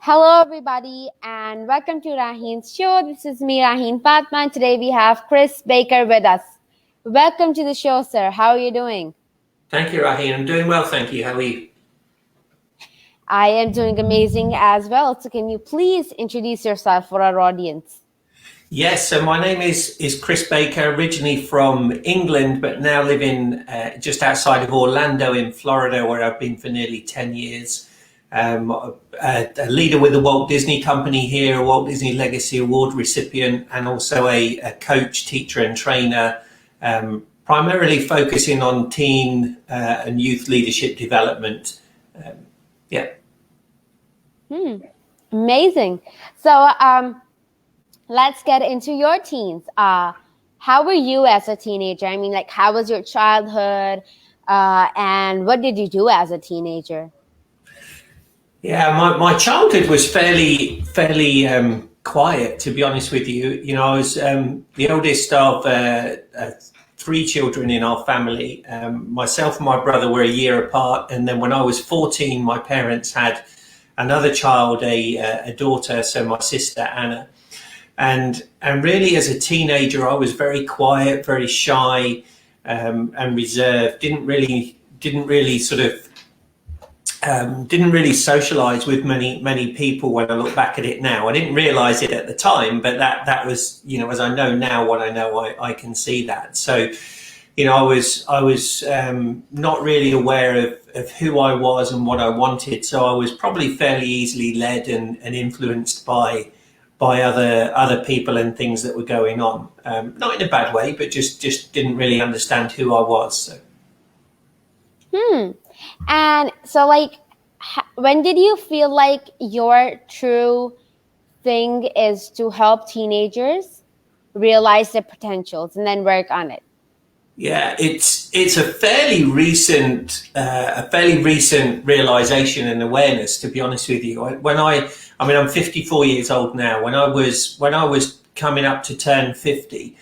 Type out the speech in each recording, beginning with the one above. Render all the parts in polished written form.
Hello, everybody, and welcome to Raheen's show. This is me, Raheen Fatma. Today we have Chris Baker with us. Welcome to the show, sir. How are you doing? Thank you, Raheen. I'm doing well, thank you. How are you? I am doing amazing as well. So, can you please introduce yourself for our audience? Yes, so my name is Chris Baker, originally from England, but now living just outside of Orlando in Florida, where I've been for nearly 10 years. A leader with the Walt Disney Company here, a Walt Disney Legacy Award recipient, and also a coach, teacher, and trainer, primarily focusing on teen and youth leadership development. Yeah. Amazing. So, let's get into your teens. How were you as a teenager? I mean, like, how was your childhood? And what did you do as a teenager? Yeah, my childhood was fairly quiet, to be honest with you. You know, I was the oldest of three children in our family. Myself and my brother were a year apart, and then when I was 14, my parents had another child, a daughter, so my sister Anna. And really, as a teenager, I was very quiet, very shy, and reserved. Didn't really socialize with many people. When I look back at it now, I didn't realize it at the time, but that was, you know, as I know now, what I know, I can see that. So, you know, I was not really aware of who I was and what I wanted. So I was probably fairly easily led and influenced by other people and things that were going on. Not in a bad way, but just didn't really understand who I was. So. And so, like, when did you feel like your true thing is to help teenagers realize their potentials and then work on it? Yeah, it's a fairly recent realization and awareness. To be honest with you, I mean, I'm 54 years old now. When I was coming up to turn 50,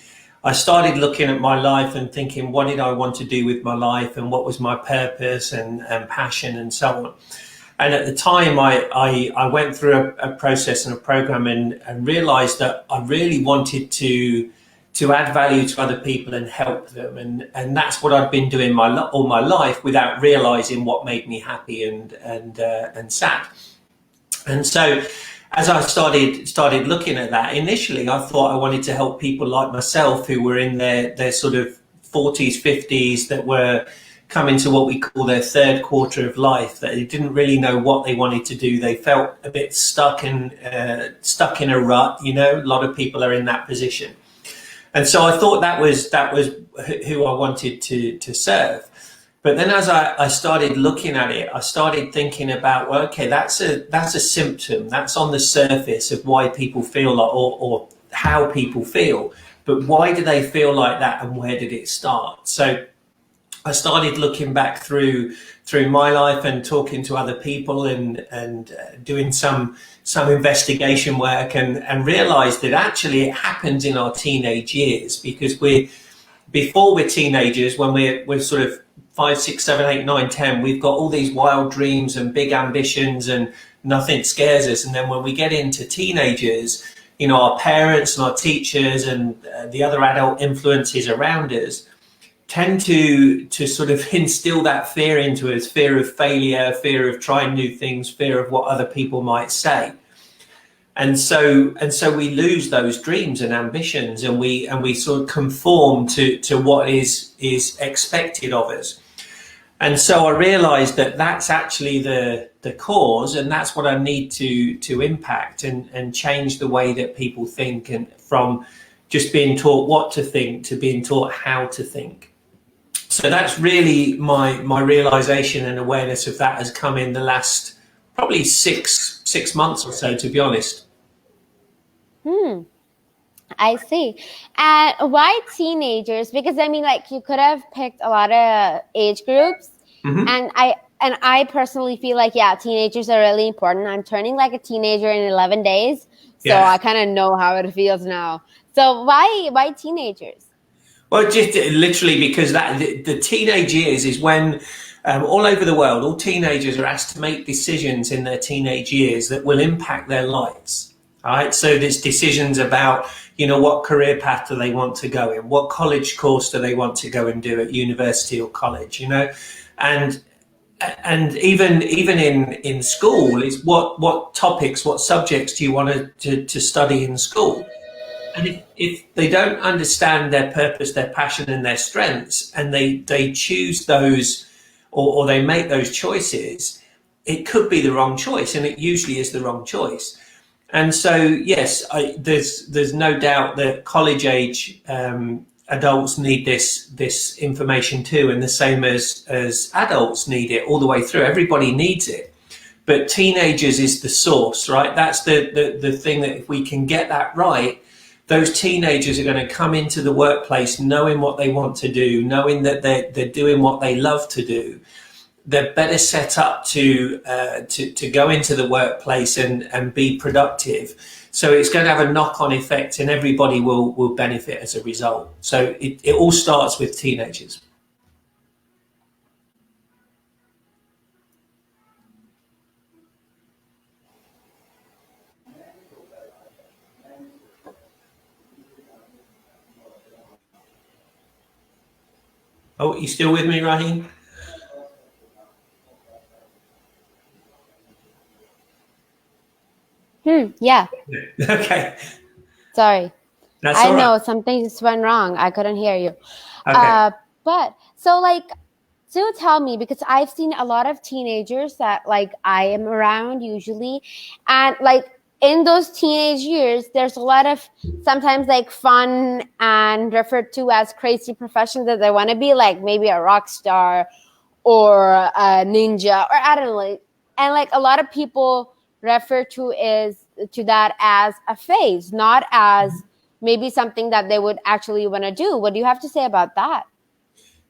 I started looking at my life and thinking, what did I want to do with my life, and what was my purpose and passion and so on. And at the time, I went through a process and a program and realized that I really wanted to add value to other people and help them. And that's what I've been doing all my life without realizing what made me happy and sad. And so as I started looking at that, initially I thought I wanted to help people like myself who were in their sort of 40s, 50s, that were coming to what we call their third quarter of life, that they didn't really know what they wanted to do. They felt a bit stuck in a rut. You know, a lot of people are in that position. And so I thought that was who I wanted to serve. But then as I started looking at it, I started thinking about, well, okay, that's a symptom. That's on the surface of why people feel like, or how people feel. But why do they feel like that, and where did it start? So I started looking back through my life and talking to other people and doing some investigation work and realized that actually it happens in our teenage years, because before we're teenagers, when we're sort of 5, 6, 7, 8, 9, 10, we've got all these wild dreams and big ambitions and nothing scares us. And then when we get into teenagers, you know, our parents and our teachers and the other adult influences around us tend to sort of instill that fear into us, fear of failure, fear of trying new things, fear of what other people might say. And so we lose those dreams and ambitions, and we sort of conform to what is expected of us. And so I realized that that's actually the cause, and that's what I need to impact and change the way that people think, and from just being taught what to think to being taught how to think. So that's really my realization and awareness of that has come in the last probably six months or so, to be honest. I see. And why teenagers? Because I mean, like, you could have picked a lot of age groups, Hmm. and I personally feel like, yeah, teenagers are really important. I'm turning like a teenager in 11 days, so Yeah. I kind of know how it feels now. So why teenagers? Well, just literally because that the teenage years is when all over the world, all teenagers are asked to make decisions in their teenage years that will impact their lives. All right, so there's decisions about, what career path do they want to go in, what college course do they want to go and do at university or college, and even in school is what topics, what subjects do you want to study in school? And if they don't understand their purpose, their passion, and their strengths, and they choose those, or they make those choices, it could be the wrong choice, and it usually is the wrong choice. And so, yes, there's no doubt that college age adults need this information too, and the same as adults need it all the way through. Everybody needs it, but teenagers is the source, right? That's the thing that if we can get that right, those teenagers are going to come into the workplace knowing what they want to do, knowing that they're doing what they love to do. They're better set up to go into the workplace and be productive. So it's going to have a knock-on effect, and everybody will benefit as a result. So it all starts with teenagers. Oh, you still with me, Raheem? Yeah. Okay. Sorry. That's I all know right. something just went wrong. I couldn't hear you. Okay. But so do tell me, because I've seen a lot of teenagers that I am around usually, and in those teenage years, there's a lot of sometimes fun and referred to as crazy professions that they want to be, like maybe a rock star or a ninja, or I don't know, and a lot of people refer to that as a phase, not as maybe something that they would actually want to do. What do you have to say about that?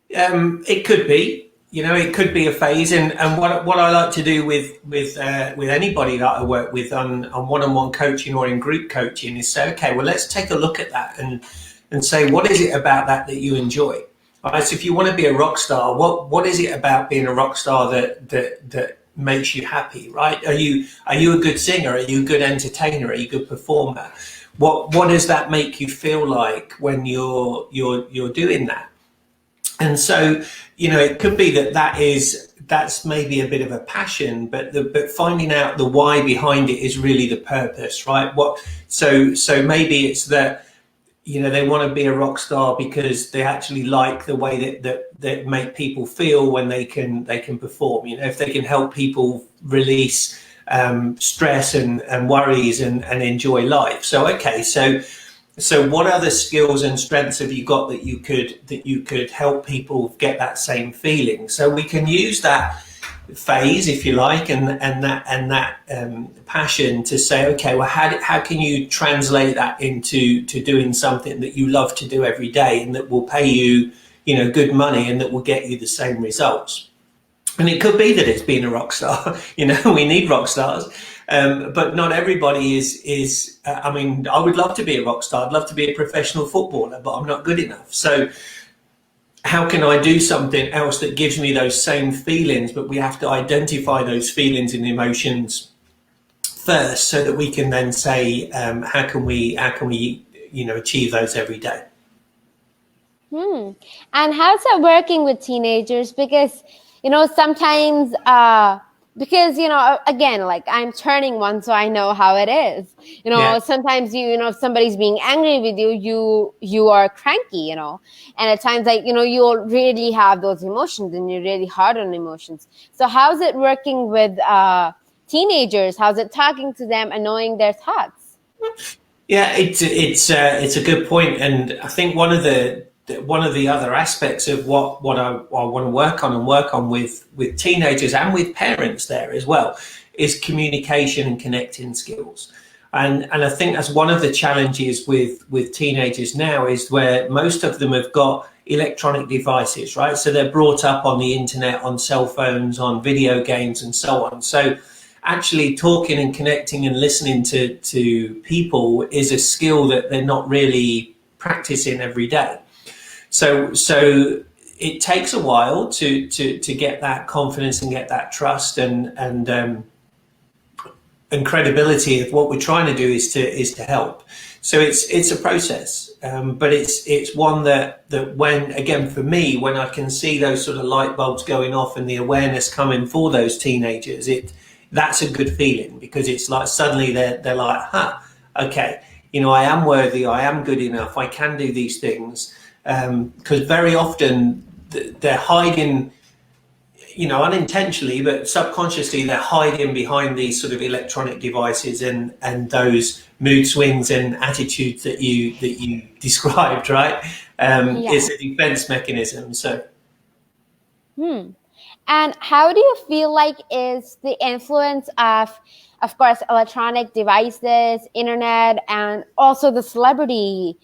It could be, it could be a phase, and what I like to do with anybody that I work with on one-on-one coaching or in group coaching is say, okay, well, let's take a look at that and say, what is it about that you enjoy? All right, so if you want to be a rock star, what is it about being a rock star that makes you happy, right? Are you a good singer? Are you a good entertainer? Are you a good performer? What does that make you feel like when you're doing that? And so, it could be that's maybe a bit of a passion, but finding out the why behind it is really the purpose, right? So maybe it's that, they want to be a rock star because they actually like the way that make people feel when they can perform. If they can help people release stress and worries and enjoy life. So okay, so what other skills and strengths have you got that you could help people get that same feeling? So we can use that phase, if you like, and that passion to say, okay, well, how can you translate that into doing something that you love to do every day and that will pay you, good money and that will get you the same results? And it could be that it's being a rock star. We need rock stars. But not everybody is. I mean, I would love to be a rock star. I'd love to be a professional footballer, but I'm not good enough. So how can I do something else that gives me those same feelings? But we have to identify those feelings and emotions first, so that we can then say, how can we achieve those every day. And how's that working with teenagers? Because sometimes because again, again, I'm turning one, so I know how it is. Yeah. Sometimes if somebody's being angry with you are cranky, and at times you'll really have those emotions and you're really hard on emotions. So how's it working with teenagers? How's it talking to them and knowing their thoughts? Yeah, it's a good point, and I think one of the other aspects of what I want to work on with teenagers and with parents there as well is communication and connecting skills. And I think that's one of the challenges with teenagers now, is where most of them have got electronic devices, right? So they're brought up on the internet, on cell phones, on video games and so on. So actually talking and connecting and listening to people is a skill that they're not really practicing every day. So it takes a while to get that confidence and get that trust and credibility of what we're trying to do is to help. So it's a process, but it's one that when, again, for me, when I can see those sort of light bulbs going off and the awareness coming for those teenagers, that's a good feeling, because it's like suddenly they're like, okay, I am worthy, I am good enough, I can do these things, because very often they're hiding, unintentionally, but subconsciously, they're hiding behind these sort of electronic devices and those mood swings and attitudes that you described, right? It's a defense mechanism. So. And how do you feel like is the influence of course, electronic devices, internet, and also the celebrity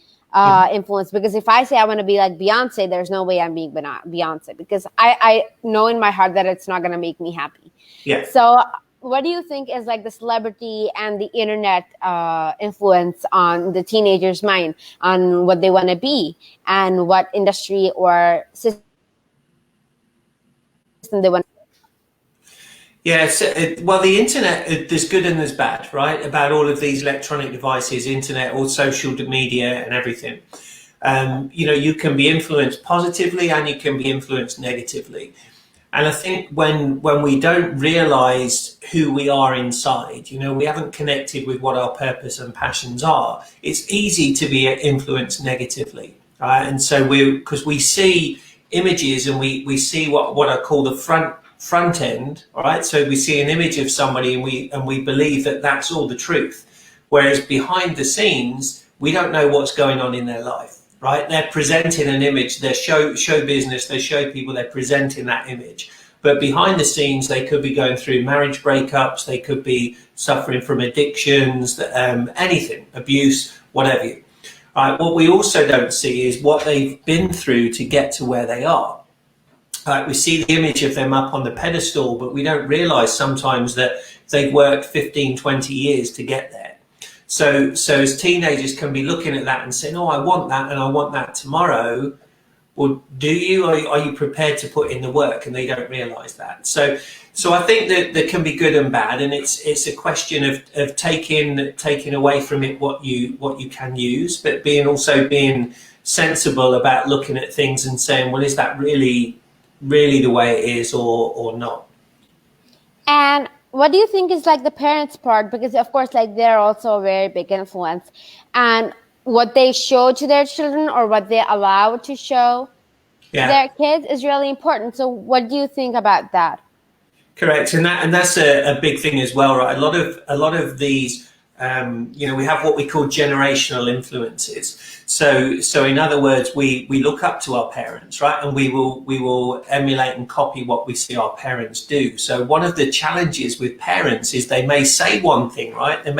influence? Because if I say I want to be like Beyonce, there's no way I'm being Beyonce, because I know in my heart that it's not going to make me happy. Yeah. So what do you think is like the celebrity and the internet influence on the teenager's mind, on what they want to be and what industry or system they want? Yeah, well, the internet, there's good and there's bad, right? About all of these electronic devices, internet, all social media and everything. You can be influenced positively and you can be influenced negatively. And I think when we don't realize who we are inside, we haven't connected with what our purpose and passions are, it's easy to be influenced negatively. Right? And so because we see images and we see what I call the front end, all right? So we see an image of somebody and we believe that that's all the truth. Whereas behind the scenes, we don't know what's going on in their life, right? They're presenting an image, they're show business, they show people, they're presenting that image. But behind the scenes, they could be going through marriage breakups, they could be suffering from addictions, anything, abuse, whatever. All right, what we also don't see is what they've been through to get to where they are. We see the image of them up on the pedestal, but we don't realize sometimes that they've worked 15, 20 years to get there. So as teenagers can be looking at that and saying, oh, I want that and I want that tomorrow. Well, do you? Are you prepared to put in the work? And they don't realize that. So I think that there can be good and bad, and it's a question of taking away from it what you can use, but being sensible about looking at things and saying, well, is that really the way it is or not? And what do you think is like the parents' part? Because of course, like they're also a very big influence, and what they show to their children or what they allow to show their kids is really important. So what do you think about that? Correct, and that's a big thing as well, right? A lot of these, we have what we call generational influences. So in other words, we look up to our parents, right? And we will emulate and copy what we see our parents do. So one of the challenges with parents is they may say one thing, right? They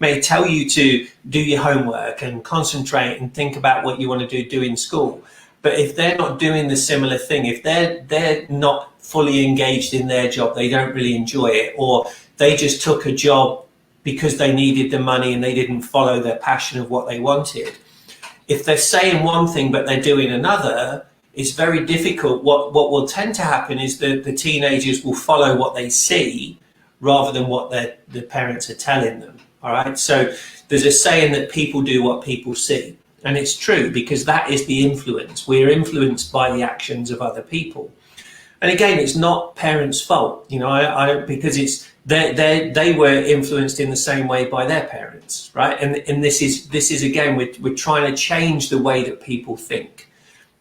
may tell you to do your homework and concentrate and think about what you want to do in school. But if they're not doing the similar thing, if they're not fully engaged in their job, they don't really enjoy it, or they just took a job because they needed the money and they didn't follow their passion of what they wanted. If they're saying one thing but they're doing another, it's very difficult. What will tend to happen is that the teenagers will follow what they see rather than what the parents are telling them. All right. So there's a saying that people do what people see. And it's true, because that is the influence. We're influenced by the actions of other people. And again, it's not parents' fault, I don't, because it's they were influenced in the same way by their parents, right? And this is again, we're trying to change the way that people think,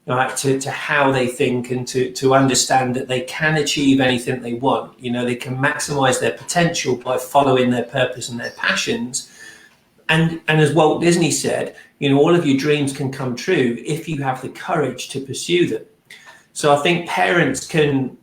right? To how they think, and to understand that they can achieve anything they want. They can maximize their potential by following their purpose and their passions. And as Walt Disney said, all of your dreams can come true if you have the courage to pursue them. So I think parents can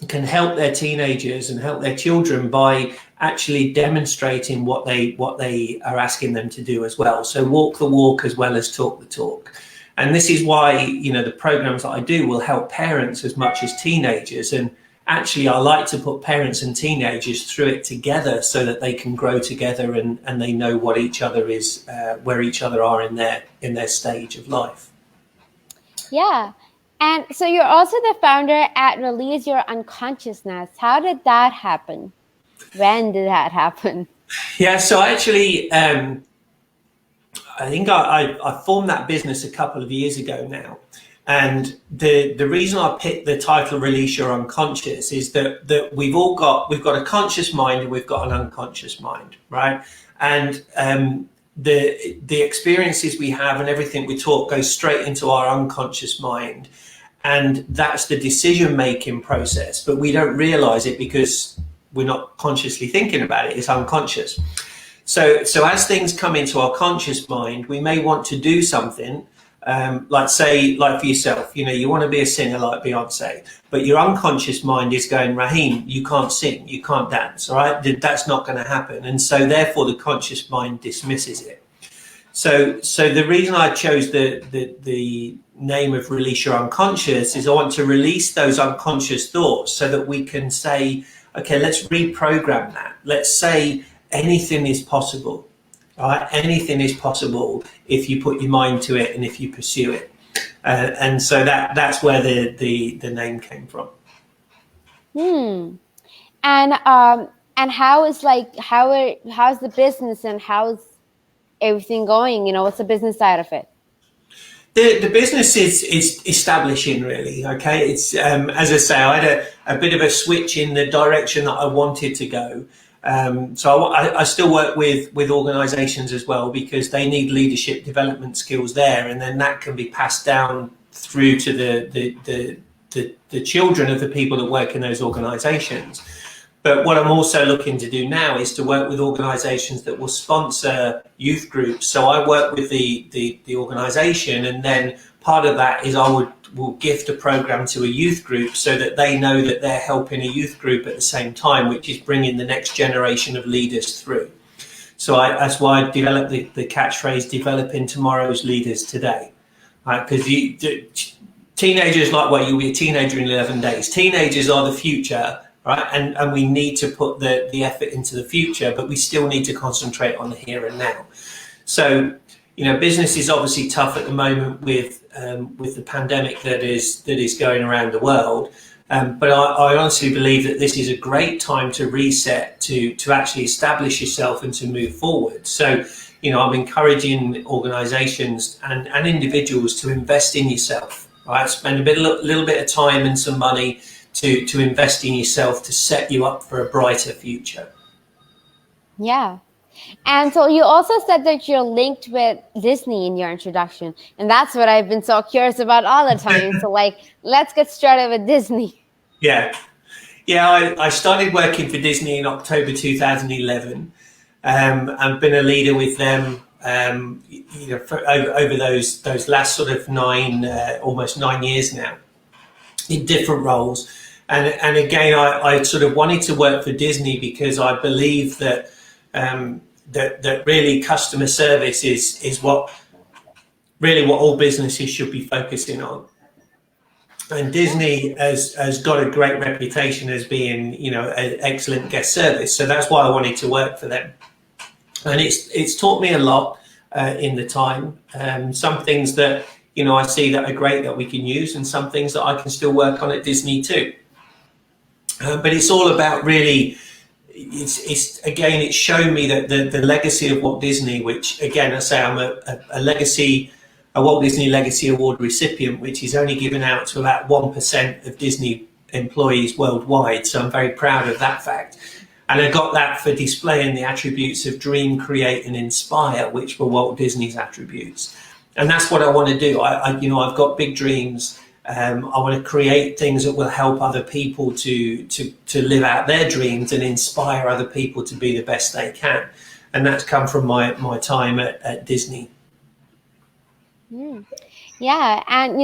help their teenagers and help their children by actually demonstrating what they are asking them to do as well. So walk the walk as well as talk the talk. And this is why, the programs that I do will help parents as much as teenagers. And actually, I like to put parents and teenagers through it together so that they can grow together and they know what each other is, where each other are in their stage of life. Yeah. And so you're also the founder at Release Your Unconsciousness. How did that happen? When did that happen? Yeah, so actually, I think I formed that business a couple of years ago now. And the reason I picked the title Release Your Unconscious is that we've got a conscious mind and we've got an unconscious mind, right? And the experiences we have and everything we talk goes straight into our unconscious mind. And that's the decision making process, but we don't realize it because we're not consciously thinking about it. It's unconscious. So as things come into our conscious mind, we may want to do something, like for yourself, you want to be a singer like Beyonce, but your unconscious mind is going, Raheem, you can't sing, you can't dance, all right? That's not going to happen. And so therefore the conscious mind dismisses it. So the reason I chose the name of Release Your Unconscious is I want to release those unconscious thoughts so that we can say, okay, let's reprogram that. Let's say anything is possible. All right? Anything is possible if you put your mind to it and if you pursue it. And so that's where the name came from. And how's the business and how's everything going? What's the business side of it? The business is establishing, really. Okay, it's as I say, I had a bit of a switch in the direction that I wanted to go. So I still work with organisations as well because they need leadership development skills there, and then that can be passed down through to the children of the people that work in those organisations. But what I'm also looking to do now is to work with organisations that will sponsor youth groups. So I work with the organisation, and then part of that is I will gift a program to a youth group so that they know that they're helping a youth group at the same time, which is bringing the next generation of leaders through. So that's why I developed the catchphrase, developing tomorrow's leaders today. Right? Because teenagers, you'll be a teenager in 11 days. Teenagers are the future. Right, and we need to put the effort into the future, but we still need to concentrate on the here and now. So, business is obviously tough at the moment with the pandemic that is going around the world. But I honestly believe that this is a great time to reset, to actually establish yourself and to move forward. So, I'm encouraging organisations and individuals to invest in yourself. Right, spend a little bit of time and some money to invest in yourself to set you up for a brighter future. Yeah. And so you also said that you're linked with Disney in your introduction. And that's what I've been so curious about all the time. So let's get started with Disney. Yeah. I started working for Disney in October 2011. I've been a leader with them over those last sort of almost 9 years now, in different roles. And again, I sort of wanted to work for Disney because I believe that that really customer service is what all businesses should be focusing on. And Disney has got a great reputation as being, an excellent guest service. So that's why I wanted to work for them. And it's taught me a lot in the time. Some things that, I see that are great that we can use, and some things that I can still work on at Disney too. But it's all about really, it's shown me that the legacy of Walt Disney, which again, I say I'm a Walt Disney Legacy Award recipient, which is only given out to about 1% of Disney employees worldwide. So I'm very proud of that fact. And I got that for displaying the attributes of dream, create, and inspire, which were Walt Disney's attributes. And that's what I want to do. I've got big dreams. I want to create things that will help other people to live out their dreams and inspire other people to be the best they can. And that's come from my time at Disney. Yeah. And,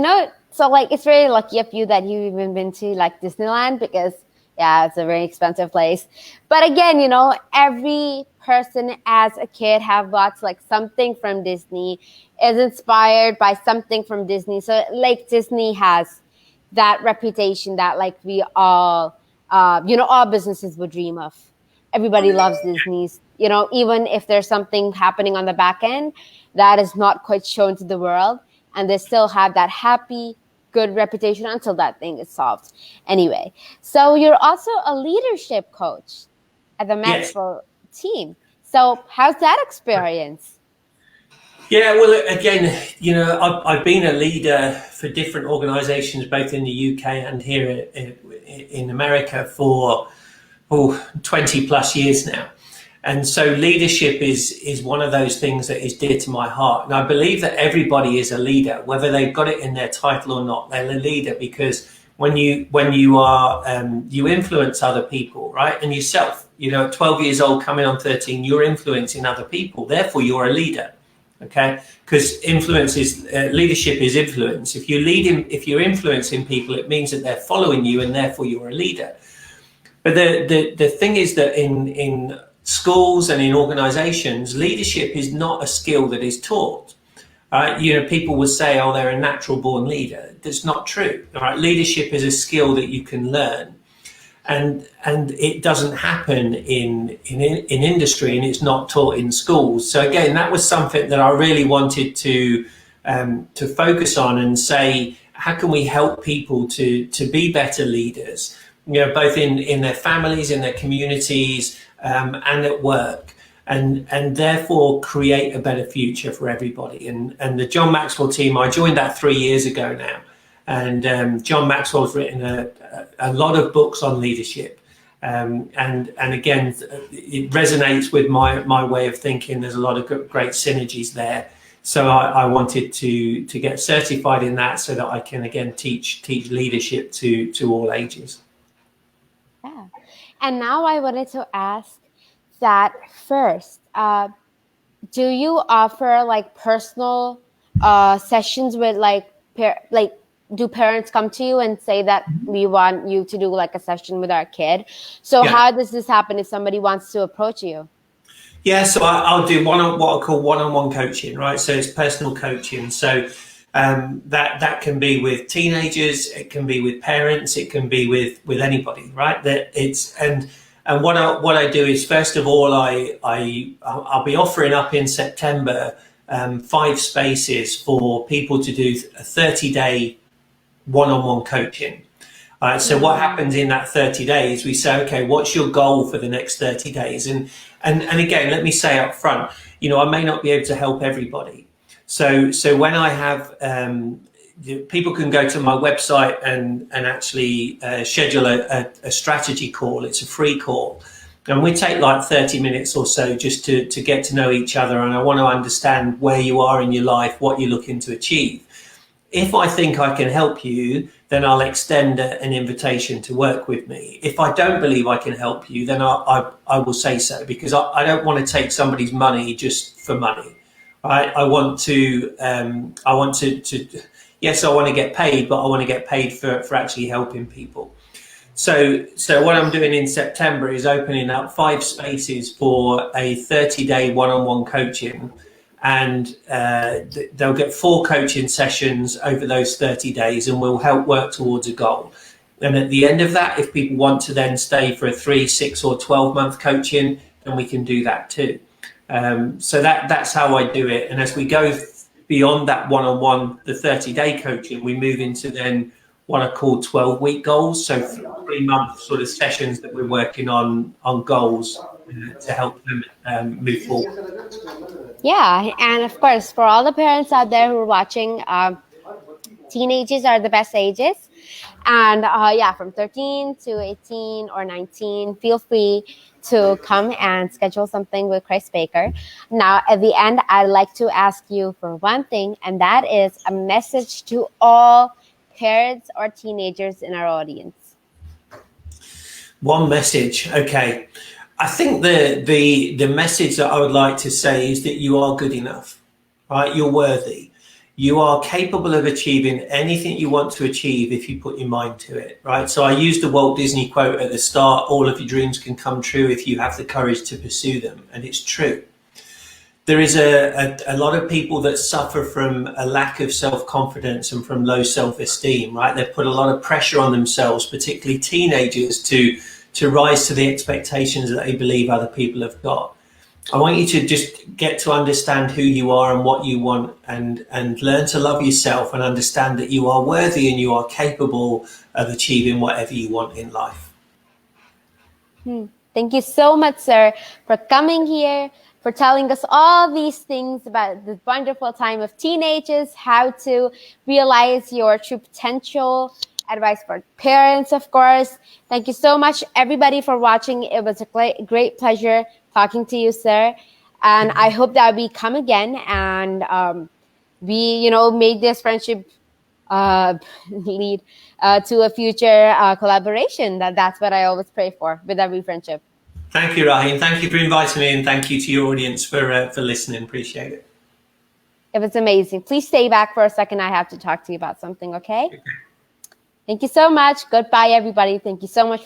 so it's very lucky of you that you've even been to Disneyland because, yeah, it's a very expensive place. But again, every person as a kid have got something from Disney, is inspired by something from Disney. So Disney has that reputation that we all, all businesses would dream of. Everybody loves Disney's, even if there's something happening on the back end that is not quite shown to the world, and they still have that happy, good reputation until that thing is solved. Anyway, so you're also a leadership coach at the Yes. Maxwell team. So how's that experience? Yeah, well, again, I've been a leader for different organisations, both in the UK and here in America for 20 plus years now. And so leadership is one of those things that is dear to my heart. And I believe that everybody is a leader, whether they've got it in their title or not. They're a leader because when you are, you influence other people, right? And yourself, at 12 years old, coming on 13, you're influencing other people. Therefore, you're a leader. Okay, because leadership is influence. If you're influencing people, it means that they're following you, and therefore you're a leader. But the thing is that in schools and in organizations, leadership is not a skill that is taught. People would say, "Oh, they're a natural born leader." That's not true. All right, leadership is a skill that you can learn. And it doesn't happen in industry, and it's not taught in schools. So again, that was something that I really wanted to focus on and say, how can we help people to be better leaders? Both in their families, in their communities, and at work, and therefore create a better future for everybody. And the John Maxwell team, I joined that 3 years ago now. And John Maxwell's written a lot of books on leadership, and again, it resonates with my way of thinking. There's a lot of great synergies there. So I wanted to get certified in that so that I can again teach leadership to all ages. Yeah, and now I wanted to ask that first. Do you offer like personal sessions with do parents come to you and say that we want you to do like a session with our kid? So Yeah. how does this happen if somebody wants to approach you? Yeah, so I'll do what I call one-on-one coaching, right? So it's personal coaching. So that can be with teenagers, it can be with parents, it can be with anybody, right? And what I do is, first of all, I'll be offering up in September 5 spaces for people to do a 30-day one-on-one coaching. So what happens in that 30 days, we say, okay, what's your goal for the next 30 days? And again, let me say up front, I may not be able to help everybody. So when I have, people can go to my website and actually schedule a strategy call. It's a free call. And we take like 30 minutes or so just to get to know each other. And I want to understand where you are in your life, what you're looking to achieve. If I think I can help you, then I'll extend an invitation to work with me. If I don't believe I can help you, then I will say so, because I don't want to take somebody's money just for money. Right? I want to yes, I want to get paid, but I want to get paid for actually helping people. So what I'm doing in September is opening up 5 spaces for a 30-day one-on-one coaching. And they'll get 4 coaching sessions over those 30 days, and we'll help work towards a goal. And at the end of that, if people want to then stay for a 3, 6 or 12-month coaching, then we can do that too. So that's how I do it. And as we go beyond that one-on-one, the 30-day coaching, we move into then what I call 12-week goals. So 3-month sort of sessions that we're working on goals to help them move forward. Yeah, and of course, for all the parents out there who are watching, teenagers are the best ages. And from 13 to 18 or 19, feel free to come and schedule something with Chris Baker. Now, at the end, I'd like to ask you for one thing, and that is a message to all parents or teenagers in our audience. One message, okay. I think the message that I would like to say is that you are good enough, right? You're worthy. You are capable of achieving anything you want to achieve if you put your mind to it, right? So I used the Walt Disney quote at the start, all of your dreams can come true if you have the courage to pursue them. And it's true. There is a lot of people that suffer from a lack of self-confidence and from low self-esteem, right? They've put a lot of pressure on themselves, particularly teenagers, to rise to the expectations that they believe other people have got. I want you to just get to understand who you are and what you want, and learn to love yourself and understand that you are worthy and you are capable of achieving whatever you want in life. Thank you so much, sir, for coming here, for telling us all these things about the wonderful time of teenagers, how to realize your true potential, advice for parents, of course. Thank you so much, everybody, for watching. It was a great pleasure talking to you, sir. And I hope that we come again and we, make this friendship lead to a future collaboration. That's what I always pray for with every friendship. Thank you, Rahim. Thank you for inviting me, and thank you to your audience for listening. Appreciate it. It was amazing. Please stay back for a second. I have to talk to you about something, okay? Thank you so much. Goodbye, everybody. Thank you so much for